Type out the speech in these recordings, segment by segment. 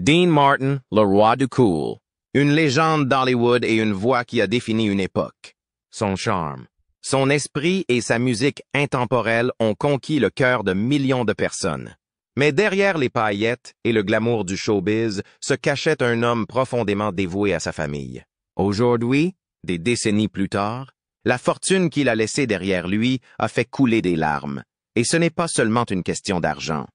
Dean Martin, le roi du cool. Une légende d'Hollywood et une voix qui a défini une époque. Son charme, son esprit et sa musique intemporelle ont conquis le cœur de millions de personnes. Mais derrière les paillettes et le glamour du showbiz se cachait un homme profondément dévoué à sa famille. Aujourd'hui, des décennies plus tard, la fortune qu'il a laissée derrière lui a fait couler des larmes. Et ce n'est pas seulement une question d'argent.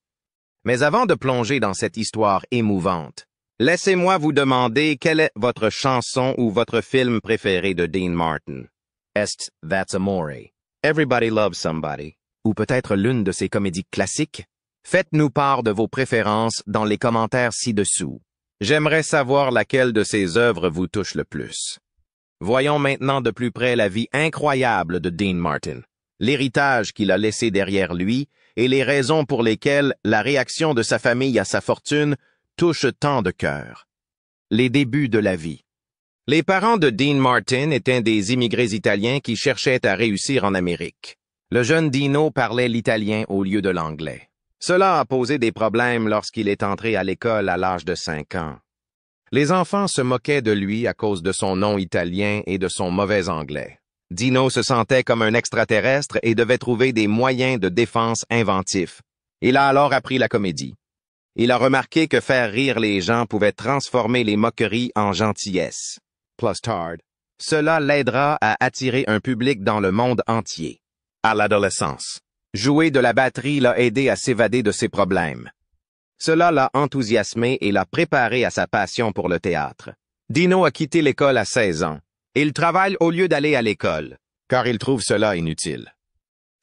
Mais avant de plonger dans cette histoire émouvante, laissez-moi vous demander quelle est votre chanson ou votre film préféré de Dean Martin. Est-ce That's Amore, Everybody Loves Somebody, ou peut-être l'une de ses comédies classiques? Faites-nous part de vos préférences dans les commentaires ci-dessous. J'aimerais savoir laquelle de ces œuvres vous touche le plus. Voyons maintenant de plus près la vie incroyable de Dean Martin, l'héritage qu'il a laissé derrière lui et les raisons pour lesquelles la réaction de sa famille à sa fortune touche tant de cœurs. Les débuts de la vie. Les parents de Dean Martin étaient des immigrés italiens qui cherchaient à réussir en Amérique. Le jeune Dino parlait l'italien au lieu de l'anglais. Cela a posé des problèmes lorsqu'il est entré à l'école à l'âge de 5 ans. Les enfants se moquaient de lui à cause de son nom italien et de son mauvais anglais. Dino se sentait comme un extraterrestre et devait trouver des moyens de défense inventifs. Il a alors appris la comédie. Il a remarqué que faire rire les gens pouvait transformer les moqueries en gentillesse. Plus tard, cela l'aidera à attirer un public dans le monde entier. À l'adolescence, jouer de la batterie l'a aidé à s'évader de ses problèmes. Cela l'a enthousiasmé et l'a préparé à sa passion pour le théâtre. Dino a quitté l'école à 16 ans. Il travaille au lieu d'aller à l'école, car il trouve cela inutile.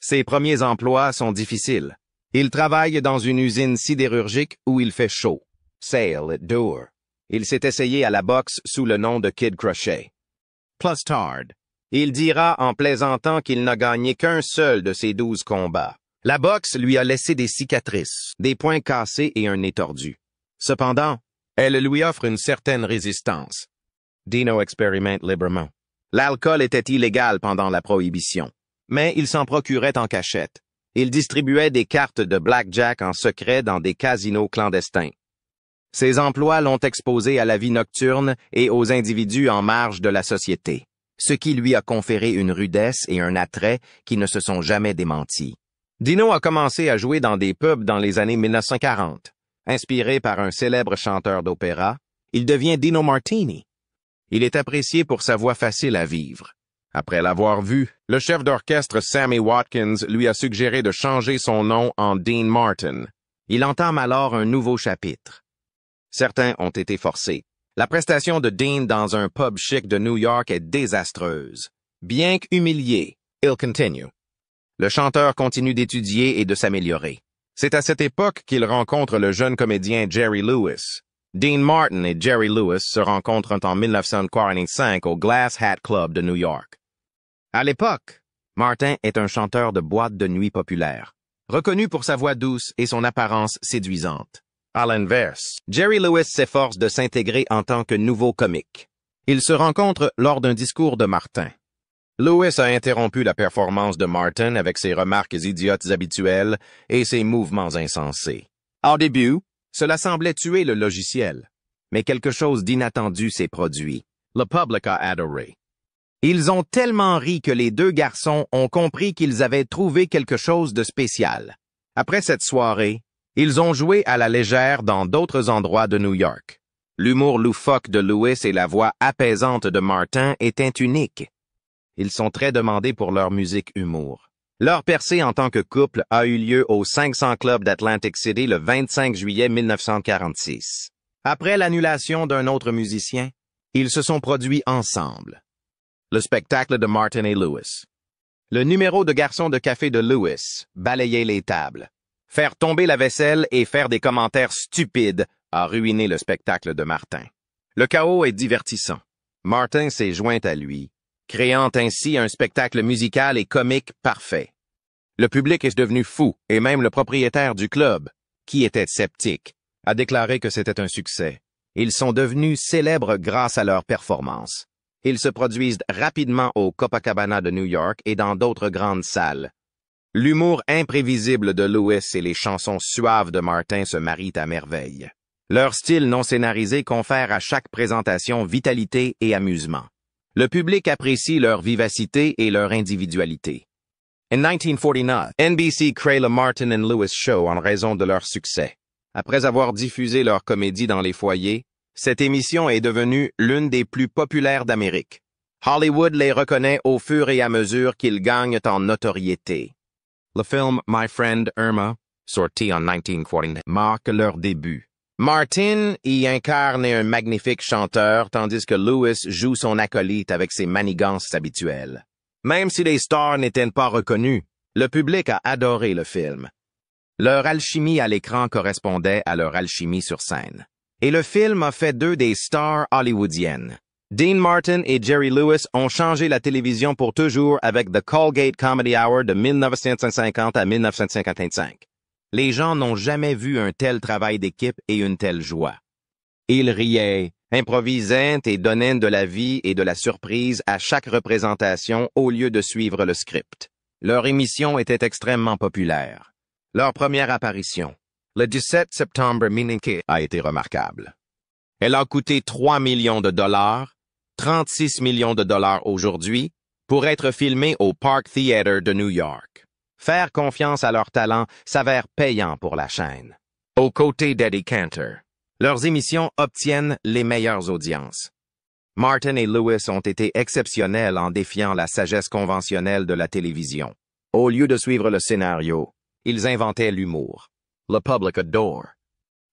Ses premiers emplois sont difficiles. Il travaille dans une usine sidérurgique où il fait chaud. Sail it dur. Il s'est essayé à la boxe sous le nom de Kid Crochet. Plus tard, il dira en plaisantant qu'il n'a gagné qu'un seul de ses 12 combats. La boxe lui a laissé des cicatrices, des poings cassés et un nez tordu. Cependant, elle lui offre une certaine résistance. Dino expérimente librement. L'alcool était illégal pendant la prohibition, mais il s'en procurait en cachette. Il distribuait des cartes de blackjack en secret dans des casinos clandestins. Ses emplois l'ont exposé à la vie nocturne et aux individus en marge de la société, ce qui lui a conféré une rudesse et un attrait qui ne se sont jamais démentis. Dino a commencé à jouer dans des pubs dans les années 1940. Inspiré par un célèbre chanteur d'opéra, il devient Dino Martini. Il est apprécié pour sa voix facile à vivre. Après l'avoir vu, le chef d'orchestre Sammy Watkins lui a suggéré de changer son nom en Dean Martin. Il entame alors un nouveau chapitre. Certains ont été forcés. La prestation de Dean dans un pub chic de New York est désastreuse. Bien qu'humilié, il continue. Le chanteur continue d'étudier et de s'améliorer. C'est à cette époque qu'il rencontre le jeune comédien Jerry Lewis. Dean Martin et Jerry Lewis se rencontrent en 1945 au Glass Hat Club de New York. À l'époque, Martin est un chanteur de boîte de nuit populaire, reconnu pour sa voix douce et son apparence séduisante. À l'inverse, Jerry Lewis s'efforce de s'intégrer en tant que nouveau comique. Ils se rencontrent lors d'un discours de Martin. Lewis a interrompu la performance de Martin avec ses remarques idiotes habituelles et ses mouvements insensés. Au début, cela semblait tuer le logiciel, mais quelque chose d'inattendu s'est produit. Le public a adoré. Ils ont tellement ri que les deux garçons ont compris qu'ils avaient trouvé quelque chose de spécial. Après cette soirée, ils ont joué à la légère dans d'autres endroits de New York. L'humour loufoque de Lewis et la voix apaisante de Martin étaient uniques. Ils sont très demandés pour leur musique humour. Leur percée en tant que couple a eu lieu au 500 Club d'Atlantic City le 25 juillet 1946. Après l'annulation d'un autre musicien, ils se sont produits ensemble. Le spectacle de Martin et Lewis. Le numéro de garçon de café de Lewis, balayer les tables, faire tomber la vaisselle et faire des commentaires stupides a ruiné le spectacle de Martin. Le chaos est divertissant. Martin s'est joint à lui, créant ainsi un spectacle musical et comique parfait. Le public est devenu fou et même le propriétaire du club, qui était sceptique, a déclaré que c'était un succès. Ils sont devenus célèbres grâce à leur performance. Ils se produisent rapidement au Copacabana de New York et dans d'autres grandes salles. L'humour imprévisible de Lewis et les chansons suaves de Martin se marient à merveille. Leur style non scénarisé confère à chaque présentation vitalité et amusement. Le public apprécie leur vivacité et leur individualité. En 1949, NBC crée le Martin and Lewis Show en raison de leur succès. Après avoir diffusé leur comédie dans les foyers, cette émission est devenue l'une des plus populaires d'Amérique. Hollywood les reconnaît au fur et à mesure qu'ils gagnent en notoriété. Le film My Friend Irma, sorti en 1949, marque leur début. Martin y incarne un magnifique chanteur, tandis que Lewis joue son acolyte avec ses manigances habituelles. Même si les stars n'étaient pas reconnus, le public a adoré le film. Leur alchimie à l'écran correspondait à leur alchimie sur scène. Et le film a fait d'eux des stars hollywoodiennes. Dean Martin et Jerry Lewis ont changé la télévision pour toujours avec The Colgate Comedy Hour de 1950 à 1955. Les gens n'ont jamais vu un tel travail d'équipe et une telle joie. Ils riaient, improvisaient et donnaient de la vie et de la surprise à chaque représentation au lieu de suivre le script. Leur émission était extrêmement populaire. Leur première apparition, le 17 septembre 1950, a été remarquable. Elle a coûté 3 millions de dollars, 36 millions de dollars aujourd'hui, pour être filmée au Park Theater de New York. Faire confiance à leur talent s'avère payant pour la chaîne. Aux côtés d'Eddie Cantor, leurs émissions obtiennent les meilleures audiences. Martin et Lewis ont été exceptionnels en défiant la sagesse conventionnelle de la télévision. Au lieu de suivre le scénario, ils inventaient l'humour. Le public adore.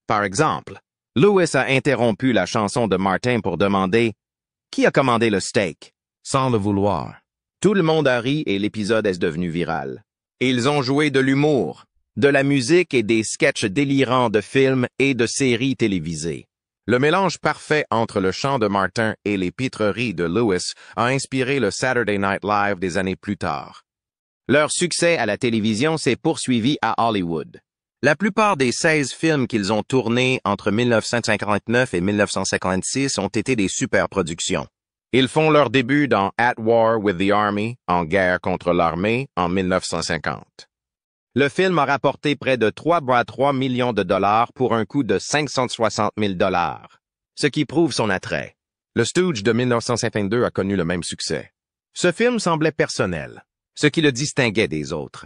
Par exemple, Lewis a interrompu la chanson de Martin pour demander « Qui a commandé le steak ?» sans le vouloir. Tout le monde a ri et l'épisode est devenu viral. Ils ont joué de l'humour, de la musique et des sketchs délirants de films et de séries télévisées. Le mélange parfait entre le chant de Martin et les pitreries de Lewis a inspiré le Saturday Night Live des années plus tard. Leur succès à la télévision s'est poursuivi à Hollywood. La plupart des 16 films qu'ils ont tournés entre 1959 et 1956 ont été des superproductions. Ils font leur début dans At War with the Army, en guerre contre l'armée, en 1950. Le film a rapporté près de 3,3 millions de dollars pour un coût de 560 000 dollars, ce qui prouve son attrait. Le Stooge de 1952 a connu le même succès. Ce film semblait personnel, ce qui le distinguait des autres.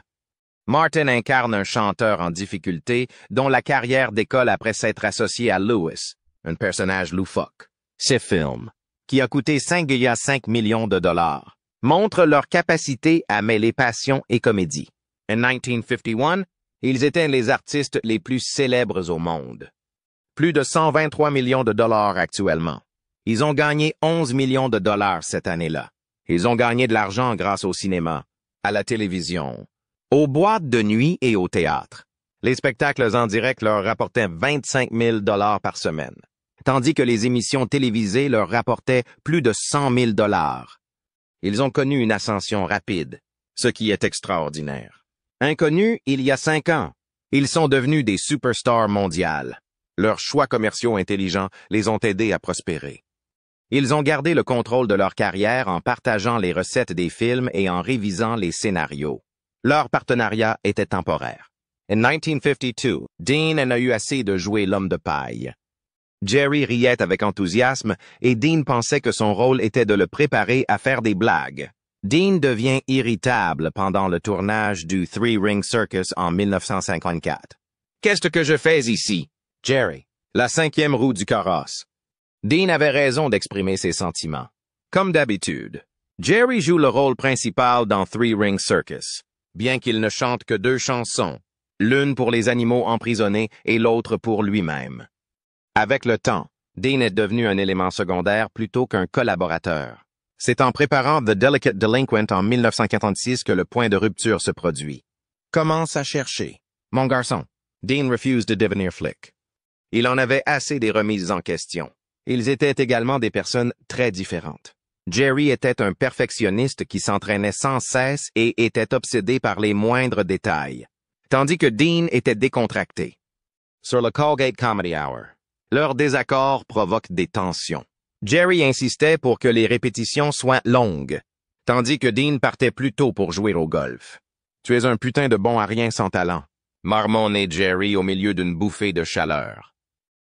Martin incarne un chanteur en difficulté dont la carrière décolle après s'être associé à Lewis, un personnage loufoque. Ces films, qui a coûté 5,5 millions de dollars, montrent leur capacité à mêler passion et comédie. En 1951, ils étaient les artistes les plus célèbres au monde. Plus de 123 millions de dollars actuellement. Ils ont gagné 11 millions de dollars cette année-là. Ils ont gagné de l'argent grâce au cinéma, à la télévision, aux boîtes de nuit et au théâtre. Les spectacles en direct leur rapportaient 25 000 dollars par semaine, tandis que les émissions télévisées leur rapportaient plus de 100 000 dollars. Ils ont connu une ascension rapide, ce qui est extraordinaire. Inconnus il y a 5 ans, ils sont devenus des superstars mondiales. Leurs choix commerciaux intelligents les ont aidés à prospérer. Ils ont gardé le contrôle de leur carrière en partageant les recettes des films et en révisant les scénarios. Leur partenariat était temporaire. En 1952, Dean en a eu assez de jouer l'homme de paille. Jerry riait avec enthousiasme et Dean pensait que son rôle était de le préparer à faire des blagues. Dean devient irritable pendant le tournage du Three Ring Circus en 1954. « Qu'est-ce que je fais ici? » Jerry, la 5e roue du carrosse. Dean avait raison d'exprimer ses sentiments. Comme d'habitude, Jerry joue le rôle principal dans Three Ring Circus, bien qu'il ne chante que 2 chansons, l'une pour les animaux emprisonnés et l'autre pour lui-même. Avec le temps, Dean est devenu un élément secondaire plutôt qu'un collaborateur. C'est en préparant The Delicate Delinquent en 1946 que le point de rupture se produit. Commence à chercher. Mon garçon, Dean refuse de devenir flic. Il en avait assez des remises en question. Ils étaient également des personnes très différentes. Jerry était un perfectionniste qui s'entraînait sans cesse et était obsédé par les moindres détails, tandis que Dean était décontracté. Sur le Colgate Comedy Hour, leur désaccord provoque des tensions. Jerry insistait pour que les répétitions soient longues, tandis que Dean partait plus tôt pour jouer au golf. « Tu es un putain de bon à rien sans talent », marmonnait Jerry au milieu d'une bouffée de chaleur.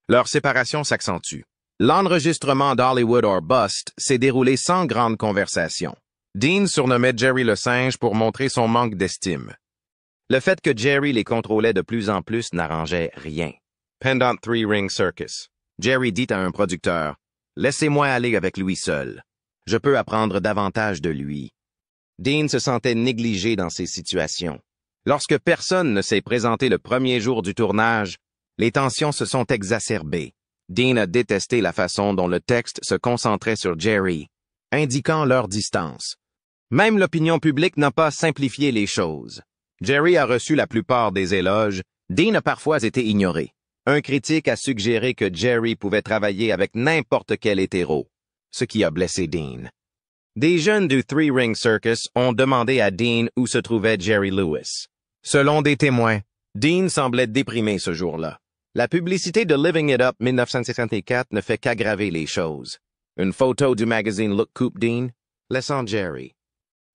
Leur séparation s'accentue. L'enregistrement d'Hollywood or Bust s'est déroulé sans grande conversation. Dean surnommait Jerry le singe pour montrer son manque d'estime. Le fait que Jerry les contrôlait de plus en plus n'arrangeait rien. Pendant Three Ring Circus, Jerry dit à un producteur, « Laissez-moi aller avec lui seul. Je peux apprendre davantage de lui. » Dean se sentait négligé dans ces situations. Lorsque personne ne s'est présenté le premier jour du tournage, les tensions se sont exacerbées. Dean a détesté la façon dont le texte se concentrait sur Jerry, indiquant leur distance. Même l'opinion publique n'a pas simplifié les choses. Jerry a reçu la plupart des éloges, Dean a parfois été ignoré. Un critique a suggéré que Jerry pouvait travailler avec n'importe quel hétéro, ce qui a blessé Dean. Des jeunes du Three Ring Circus ont demandé à Dean où se trouvait Jerry Lewis. Selon des témoins, Dean semblait déprimé ce jour-là. La publicité de Living It Up 1964 ne fait qu'aggraver les choses. Une photo du magazine Look coupe Dean, laissant Jerry.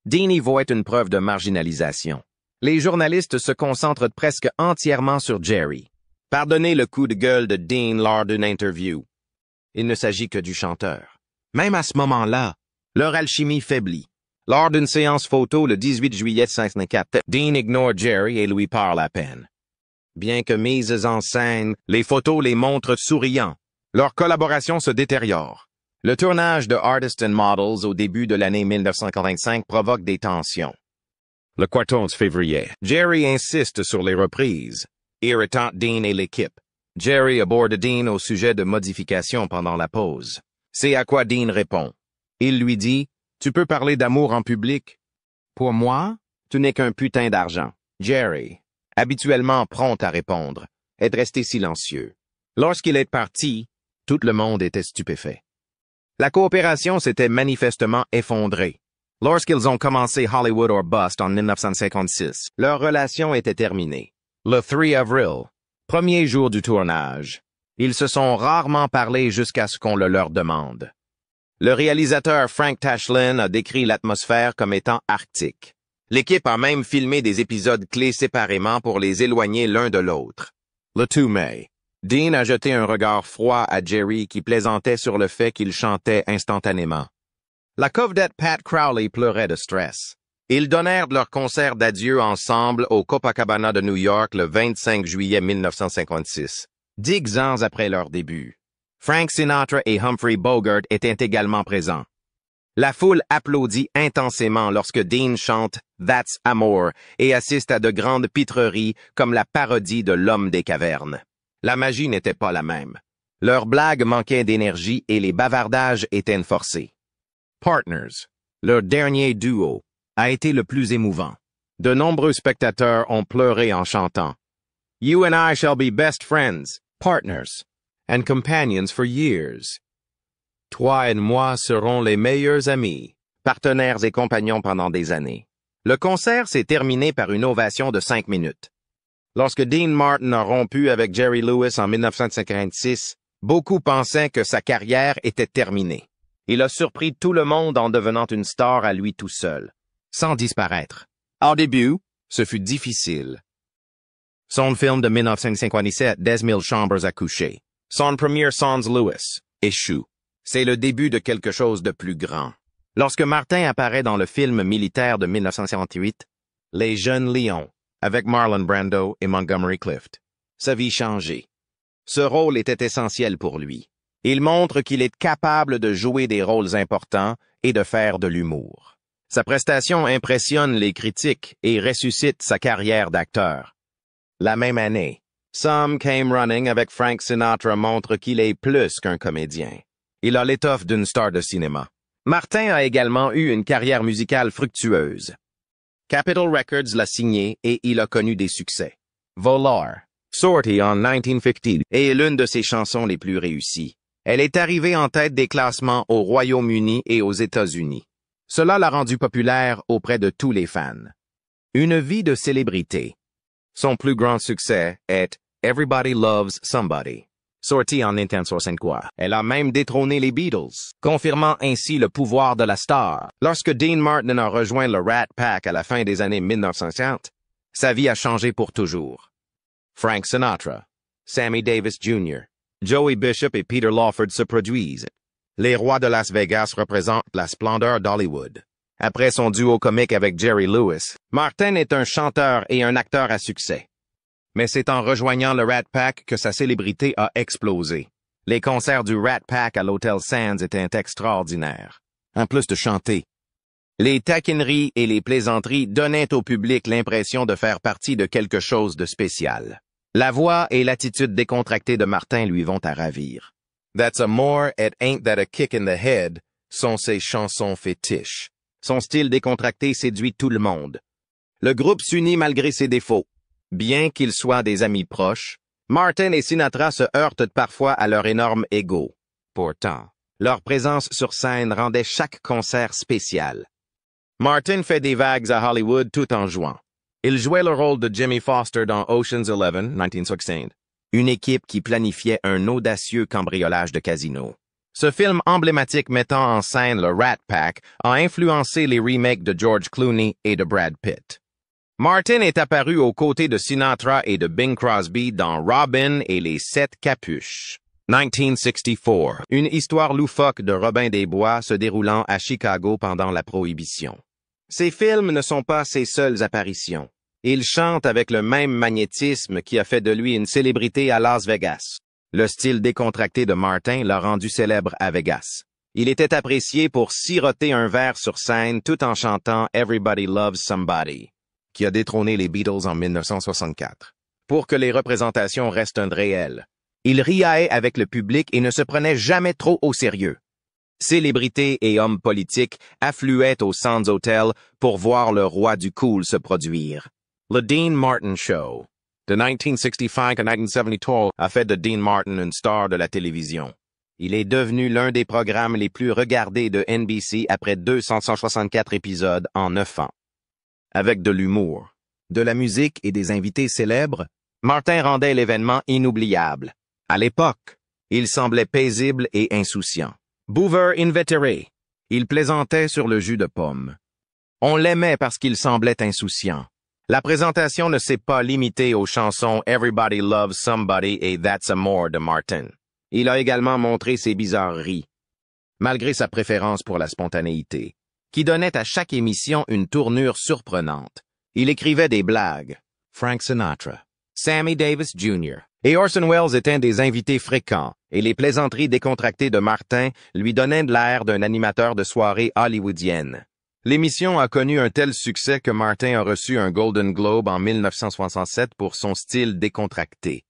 Dean y voit une preuve de marginalisation. Les journalistes se concentrent presque entièrement sur Jerry. Pardonnez le coup de gueule de Dean lors d'une interview. Il ne s'agit que du chanteur. Même à ce moment-là, leur alchimie faiblit. Lors d'une séance photo le 18 juillet 1954, Dean ignore Jerry et lui parle à peine. Bien que mises en scène, les photos les montrent souriants. Leur collaboration se détériore. Le tournage de Artists and Models au début de l'année 1955 provoque des tensions. Le 14 février, Jerry insiste sur les reprises, irritant Dean et l'équipe. Jerry aborde Dean au sujet de modifications pendant la pause. C'est à quoi Dean répond. Il lui dit, « Tu peux parler d'amour en public. Pour moi, tu n'es qu'un putain d'argent. » Jerry, habituellement prompt à répondre, est resté silencieux. Lorsqu'il est parti, tout le monde était stupéfait. La coopération s'était manifestement effondrée. Lorsqu'ils ont commencé Hollywood or Bust en 1956, leur relation était terminée. Le 3 avril, premier jour du tournage, ils se sont rarement parlé jusqu'à ce qu'on le leur demande. Le réalisateur Frank Tashlin a décrit l'atmosphère comme étant arctique. L'équipe a même filmé des épisodes clés séparément pour les éloigner l'un de l'autre. Le 2 mai, Dean a jeté un regard froid à Jerry qui plaisantait sur le fait qu'il chantait instantanément. La covedette Pat Crowley pleurait de stress. Ils donnèrent leur concert d'adieu ensemble au Copacabana de New York le 25 juillet 1956, 10 ans après leur début. Frank Sinatra et Humphrey Bogart étaient également présents. La foule applaudit intensément lorsque Dean chante « That's Amour » et assiste à de grandes pitreries comme la parodie de L'Homme des cavernes. La magie n'était pas la même. Leurs blagues manquaient d'énergie et les bavardages étaient forcés. Partners, leur dernier duo, a été le plus émouvant. De nombreux spectateurs ont pleuré en chantant « You and I shall be best friends, partners, and companions for years. » Toi et moi serons les meilleurs amis, partenaires et compagnons pendant des années. Le concert s'est terminé par une ovation de 5 minutes. Lorsque Dean Martin a rompu avec Jerry Lewis en 1956, beaucoup pensaient que sa carrière était terminée. Il a surpris tout le monde en devenant une star à lui tout seul, sans disparaître. Au début, ce fut difficile. Son film de 1957, 10 000 chambres à coucher, son premier Sans Lewis, échoue. C'est le début de quelque chose de plus grand. Lorsque Martin apparaît dans le film militaire de 1958, Les Jeunes Lions, avec Marlon Brando et Montgomery Clift, sa vie changeait. Ce rôle était essentiel pour lui. Il montre qu'il est capable de jouer des rôles importants et de faire de l'humour. Sa prestation impressionne les critiques et ressuscite sa carrière d'acteur. La même année, Some Came Running avec Frank Sinatra montre qu'il est plus qu'un comédien. Il a l'étoffe d'une star de cinéma. Martin a également eu une carrière musicale fructueuse. Capitol Records l'a signé et il a connu des succès. Volar, sortie en 1950, est l'une de ses chansons les plus réussies. Elle est arrivée en tête des classements au Royaume-Uni et aux États-Unis. Cela l'a rendue populaire auprès de tous les fans. Une vie de célébrité. Son plus grand succès est Everybody Loves Somebody, sortie en 1963. Elle a même détrôné les Beatles, confirmant ainsi le pouvoir de la star. Lorsque Dean Martin a rejoint le Rat Pack à la fin des années 1960, sa vie a changé pour toujours. Frank Sinatra, Sammy Davis Jr., Joey Bishop et Peter Lawford se produisent. Les rois de Las Vegas représentent la splendeur d'Hollywood. Après son duo comique avec Jerry Lewis, Martin est un chanteur et un acteur à succès. Mais c'est en rejoignant le Rat Pack que sa célébrité a explosé. Les concerts du Rat Pack à l'Hôtel Sands étaient extraordinaires. En plus de chanter, les taquineries et les plaisanteries donnaient au public l'impression de faire partie de quelque chose de spécial. La voix et l'attitude décontractée de Martin lui vont à ravir. That's a more et Ain't That a Kick in the Head sont ses chansons fétiches. Son style décontracté séduit tout le monde. Le groupe s'unit malgré ses défauts. Bien qu'ils soient des amis proches, Martin et Sinatra se heurtent parfois à leur énorme ego. Pourtant, leur présence sur scène rendait chaque concert spécial. Martin fait des vagues à Hollywood tout en jouant. Il jouait le rôle de Jimmy Foster dans Ocean's 11, 1916, une équipe qui planifiait un audacieux cambriolage de casino. Ce film emblématique mettant en scène le Rat Pack a influencé les remakes de George Clooney et de Brad Pitt. Martin est apparu aux côtés de Sinatra et de Bing Crosby dans Robin et les Sept Capuches. 1964, une histoire loufoque de Robin des Bois se déroulant à Chicago pendant la Prohibition. Ces films ne sont pas ses seules apparitions. Il chante avec le même magnétisme qui a fait de lui une célébrité à Las Vegas. Le style décontracté de Martin l'a rendu célèbre à Vegas. Il était apprécié pour siroter un verre sur scène tout en chantant Everybody Loves Somebody, qui a détrôné les Beatles en 1964. Pour que les représentations restent réelles, il riait avec le public et ne se prenait jamais trop au sérieux. Célébrités et hommes politiques affluaient au Sands Hotel pour voir le roi du cool se produire. Le Dean Martin Show, de 1965 à 1972, a fait de Dean Martin une star de la télévision. Il est devenu l'un des programmes les plus regardés de NBC après 264 épisodes en 9 ans. Avec de l'humour, de la musique et des invités célèbres, Martin rendait l'événement inoubliable. À l'époque, il semblait paisible et insouciant. Buveur invétéré, il plaisantait sur le jus de pomme. On l'aimait parce qu'il semblait insouciant. La présentation ne s'est pas limitée aux chansons Everybody Loves Somebody et That's a More de Martin. Il a également montré ses bizarreries, malgré sa préférence pour la spontanéité, qui donnait à chaque émission une tournure surprenante. Il écrivait des blagues. Frank Sinatra, Sammy Davis Jr. et Orson Welles étaient des invités fréquents, et les plaisanteries décontractées de Martin lui donnaient de l'air d'un animateur de soirée hollywoodienne. L'émission a connu un tel succès que Martin a reçu un Golden Globe en 1967 pour son style décontracté.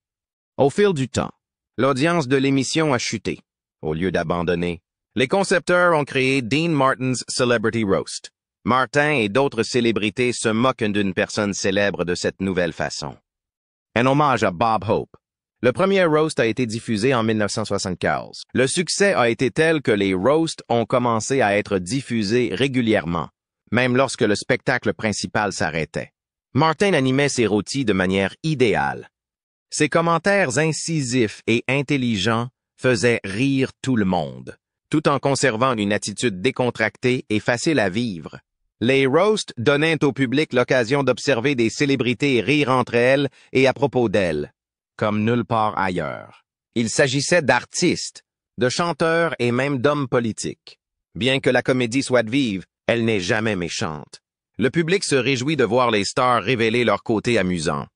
Au fil du temps, l'audience de l'émission a chuté. Au lieu d'abandonner, les concepteurs ont créé Dean Martin's Celebrity Roast. Martin et d'autres célébrités se moquent d'une personne célèbre de cette nouvelle façon. Un hommage à Bob Hope. Le premier roast a été diffusé en 1975. Le succès a été tel que les roasts ont commencé à être diffusés régulièrement, même lorsque le spectacle principal s'arrêtait. Martin animait ses rôtis de manière idéale. Ses commentaires incisifs et intelligents faisaient rire tout le monde, tout en conservant une attitude décontractée et facile à vivre. Les roasts donnaient au public l'occasion d'observer des célébrités rire entre elles et à propos d'elles, comme nulle part ailleurs. Il s'agissait d'artistes, de chanteurs et même d'hommes politiques. Bien que la comédie soit vive, elle n'est jamais méchante. Le public se réjouit de voir les stars révéler leur côté amusant.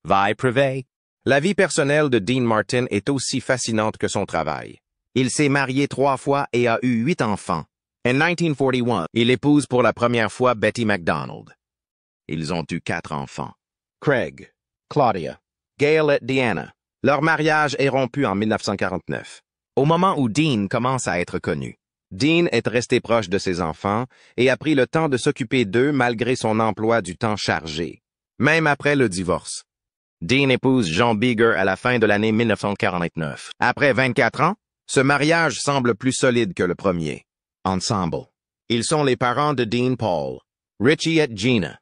Vie privée. La vie personnelle de Dean Martin est aussi fascinante que son travail. Il s'est marié 3 fois et a eu 8 enfants. En 1941, il épouse pour la première fois Betty MacDonald. Ils ont eu 4 enfants. Craig, Claudia, Gail et Deanna. Leur mariage est rompu en 1949, au moment où Dean commence à être connu. Dean est resté proche de ses enfants et a pris le temps de s'occuper d'eux malgré son emploi du temps chargé, même après le divorce. Dean épouse John Beager à la fin de l'année 1949. Après 24 ans, ce mariage semble plus solide que le premier. Ensemble, ils sont les parents de Dean Paul, Richie et Gina.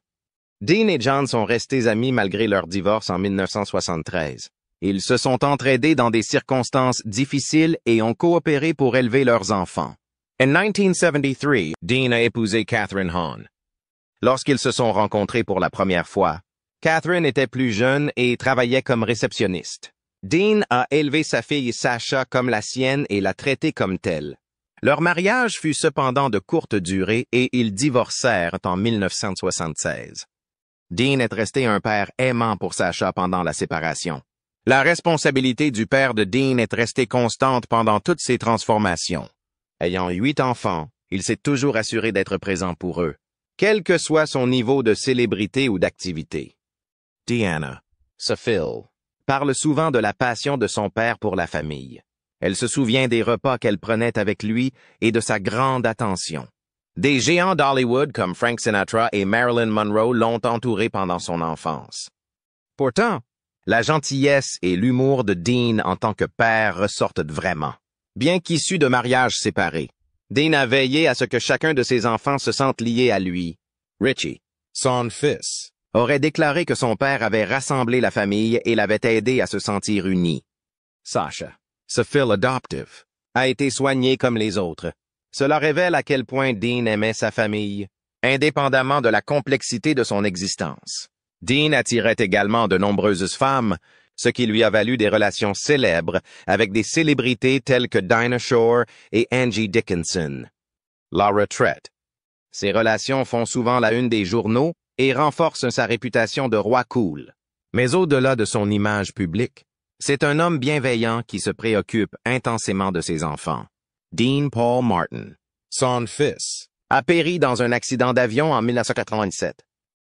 Dean et John sont restés amis malgré leur divorce en 1973. Ils se sont entraidés dans des circonstances difficiles et ont coopéré pour élever leurs enfants. En 1973, Dean a épousé Catherine Hahn. Lorsqu'ils se sont rencontrés pour la première fois, Catherine était plus jeune et travaillait comme réceptionniste. Dean a élevé sa fille Sasha comme la sienne et l'a traitée comme telle. Leur mariage fut cependant de courte durée et ils divorcèrent en 1976. Dean est resté un père aimant pour Sasha pendant la séparation. La responsabilité du père de Dean est restée constante pendant toutes ces transformations. Ayant 8 enfants, il s'est toujours assuré d'être présent pour eux, quel que soit son niveau de célébrité ou d'activité. Deanna, Phil, parle souvent de la passion de son père pour la famille. Elle se souvient des repas qu'elle prenait avec lui et de sa grande attention. Des géants d'Hollywood comme Frank Sinatra et Marilyn Monroe l'ont entouré pendant son enfance. Pourtant, la gentillesse et l'humour de Dean en tant que père ressortent vraiment. Bien qu'issu de mariages séparés, Dean a veillé à ce que chacun de ses enfants se sente lié à lui. Richie, son fils, aurait déclaré que son père avait rassemblé la famille et l'avait aidé à se sentir unis. Sasha, ce fils adoptif, a été soigné comme les autres. Cela révèle à quel point Dean aimait sa famille, indépendamment de la complexité de son existence. Dean attirait également de nombreuses femmes, ce qui lui a valu des relations célèbres avec des célébrités telles que Dinah Shore et Angie Dickinson. La retraite. Ces relations font souvent la une des journaux et renforcent sa réputation de roi cool. Mais au-delà de son image publique, c'est un homme bienveillant qui se préoccupe intensément de ses enfants. Dean Paul Martin, son fils, a péri dans un accident d'avion en 1997.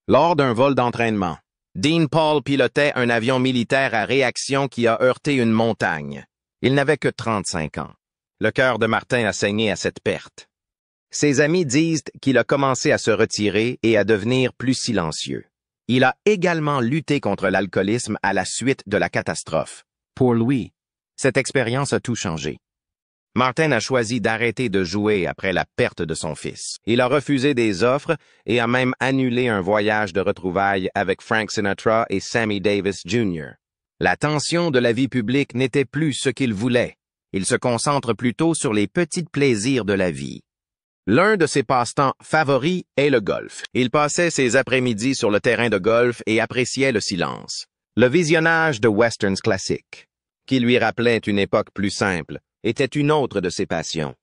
Lors d'un vol d'entraînement, Dean Paul pilotait un avion militaire à réaction qui a heurté une montagne. Il n'avait que 35 ans. Le cœur de Martin a saigné à cette perte. Ses amis disent qu'il a commencé à se retirer et à devenir plus silencieux. Il a également lutté contre l'alcoolisme à la suite de la catastrophe. Pour lui, cette expérience a tout changé. Martin a choisi d'arrêter de jouer après la perte de son fils. Il a refusé des offres et a même annulé un voyage de retrouvailles avec Frank Sinatra et Sammy Davis Jr. La tension de la vie publique n'était plus ce qu'il voulait. Il se concentre plutôt sur les petits plaisirs de la vie. L'un de ses passe-temps favoris est le golf. Il passait ses après-midi sur le terrain de golf et appréciait le silence. Le visionnage de westerns classiques, qui lui rappelait une époque plus simple, était une autre de ses passions.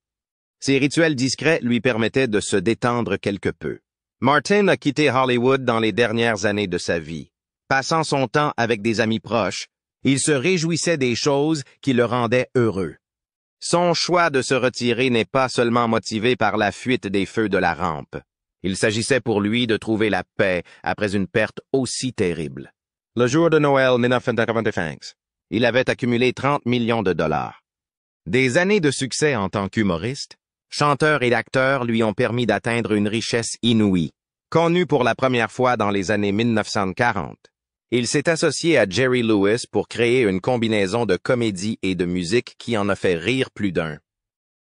Ses rituels discrets lui permettaient de se détendre quelque peu. Martin a quitté Hollywood dans les dernières années de sa vie. Passant son temps avec des amis proches, il se réjouissait des choses qui le rendaient heureux. Son choix de se retirer n'est pas seulement motivé par la fuite des feux de la rampe. Il s'agissait pour lui de trouver la paix après une perte aussi terrible. Le jour de Noël 1995, il avait accumulé 30 millions de dollars. Des années de succès en tant qu'humoriste, chanteur et acteur lui ont permis d'atteindre une richesse inouïe. Connu pour la première fois dans les années 1940, il s'est associé à Jerry Lewis pour créer une combinaison de comédie et de musique qui en a fait rire plus d'un.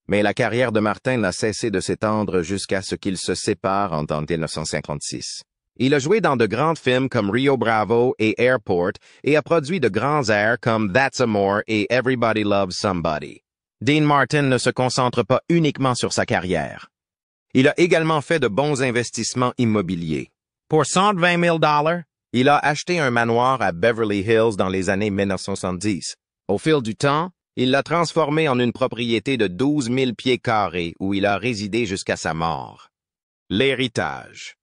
Mais la carrière de Martin n'a cessé de s'étendre jusqu'à ce qu'il se sépare en 1956. Il a joué dans de grands films comme Rio Bravo et Airport et a produit de grands airs comme That's Amore et Everybody Loves Somebody. Dean Martin ne se concentre pas uniquement sur sa carrière. Il a également fait de bons investissements immobiliers. Pour 120 000 $, il a acheté un manoir à Beverly Hills dans les années 1970. Au fil du temps, il l'a transformé en une propriété de 12 000 pieds carrés où il a résidé jusqu'à sa mort. L'héritage.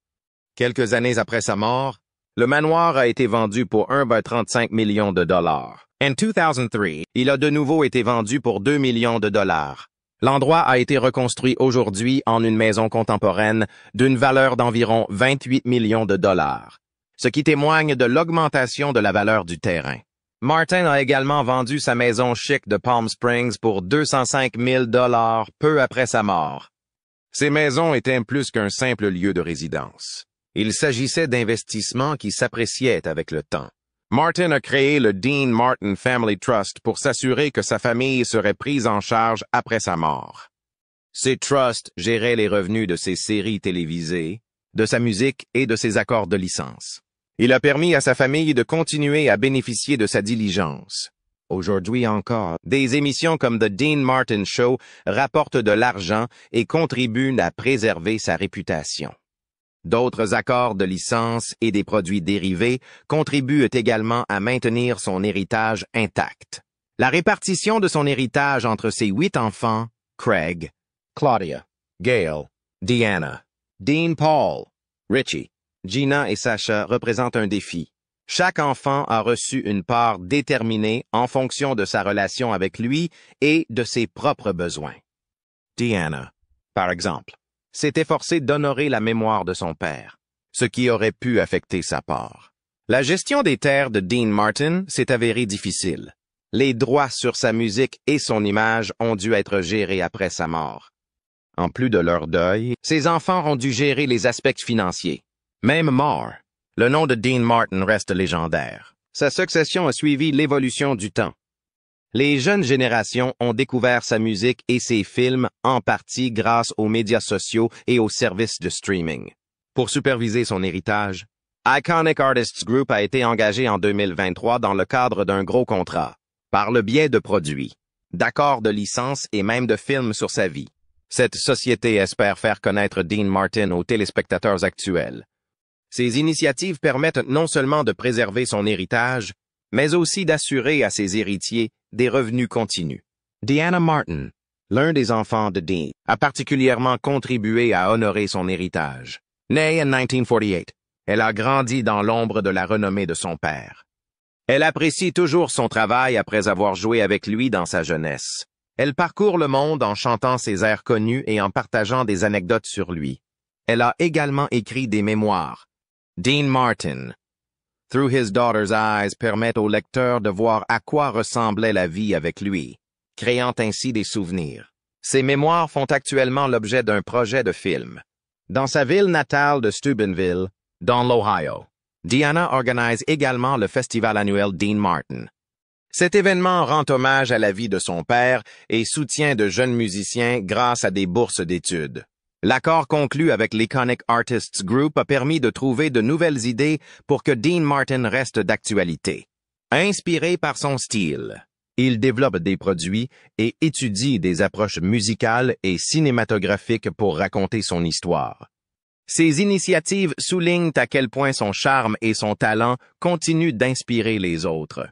Quelques années après sa mort, le manoir a été vendu pour 1,35 million de dollars. En 2003, il a de nouveau été vendu pour 2 millions de dollars. L'endroit a été reconstruit aujourd'hui en une maison contemporaine d'une valeur d'environ 28 millions de dollars, ce qui témoigne de l'augmentation de la valeur du terrain. Martin a également vendu sa maison chic de Palm Springs pour 205 000 $ peu après sa mort. Ces maisons étaient plus qu'un simple lieu de résidence. Il s'agissait d'investissements qui s'appréciaient avec le temps. Martin a créé le Dean Martin Family Trust pour s'assurer que sa famille serait prise en charge après sa mort. Ces trusts géraient les revenus de ses séries télévisées, de sa musique et de ses accords de licence. Il a permis à sa famille de continuer à bénéficier de sa diligence. Aujourd'hui encore, des émissions comme The Dean Martin Show rapportent de l'argent et contribuent à préserver sa réputation. D'autres accords de licence et des produits dérivés contribuent également à maintenir son héritage intact. La répartition de son héritage entre ses 8 enfants, Craig, Claudia, Gail, Deanna, Dean Paul, Richie, Gina et Sasha représente un défi. Chaque enfant a reçu une part déterminée en fonction de sa relation avec lui et de ses propres besoins. Deanna, par exemple, s'est efforcée d'honorer la mémoire de son père, ce qui aurait pu affecter sa part. La gestion des terres de Dean Martin s'est avérée difficile. Les droits sur sa musique et son image ont dû être gérés après sa mort. En plus de leur deuil, ses enfants ont dû gérer les aspects financiers. Même mort, le nom de Dean Martin reste légendaire. Sa succession a suivi l'évolution du temps. Les jeunes générations ont découvert sa musique et ses films en partie grâce aux médias sociaux et aux services de streaming. Pour superviser son héritage, Iconic Artists Group a été engagé en 2023 dans le cadre d'un gros contrat, par le biais de produits, d'accords de licence et même de films sur sa vie. Cette société espère faire connaître Dean Martin aux téléspectateurs actuels. Ces initiatives permettent non seulement de préserver son héritage, mais aussi d'assurer à ses héritiers des revenus continus. Deanna Martin, l'un des enfants de Dean, a particulièrement contribué à honorer son héritage. Née en 1948, elle a grandi dans l'ombre de la renommée de son père. Elle apprécie toujours son travail après avoir joué avec lui dans sa jeunesse. Elle parcourt le monde en chantant ses airs connus et en partageant des anecdotes sur lui. Elle a également écrit des mémoires. Dean Martin, Through His Daughter's Eyes, permet au lecteur de voir à quoi ressemblait la vie avec lui, créant ainsi des souvenirs. Ces mémoires font actuellement l'objet d'un projet de film. Dans sa ville natale de Steubenville, dans l'Ohio, Deanna organise également le festival annuel Dean Martin. Cet événement rend hommage à la vie de son père et soutient de jeunes musiciens grâce à des bourses d'études. L'accord conclu avec l'Iconic Artists Group a permis de trouver de nouvelles idées pour que Dean Martin reste d'actualité. Inspiré par son style, il développe des produits et étudie des approches musicales et cinématographiques pour raconter son histoire. Ces initiatives soulignent à quel point son charme et son talent continuent d'inspirer les autres.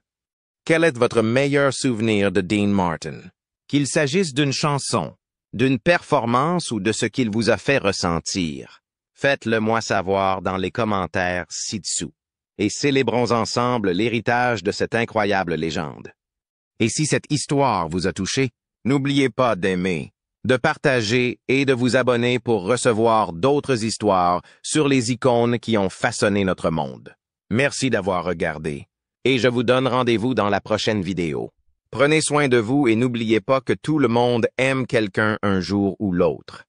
Quel est votre meilleur souvenir de Dean Martin? Qu'il s'agisse d'une chanson, d'une performance ou de ce qu'il vous a fait ressentir. Faites-le moi savoir dans les commentaires ci-dessous. Et célébrons ensemble l'héritage de cette incroyable légende. Et si cette histoire vous a touché, n'oubliez pas d'aimer, de partager et de vous abonner pour recevoir d'autres histoires sur les icônes qui ont façonné notre monde. Merci d'avoir regardé, et je vous donne rendez-vous dans la prochaine vidéo. Prenez soin de vous et n'oubliez pas que tout le monde aime quelqu'un un jour ou l'autre.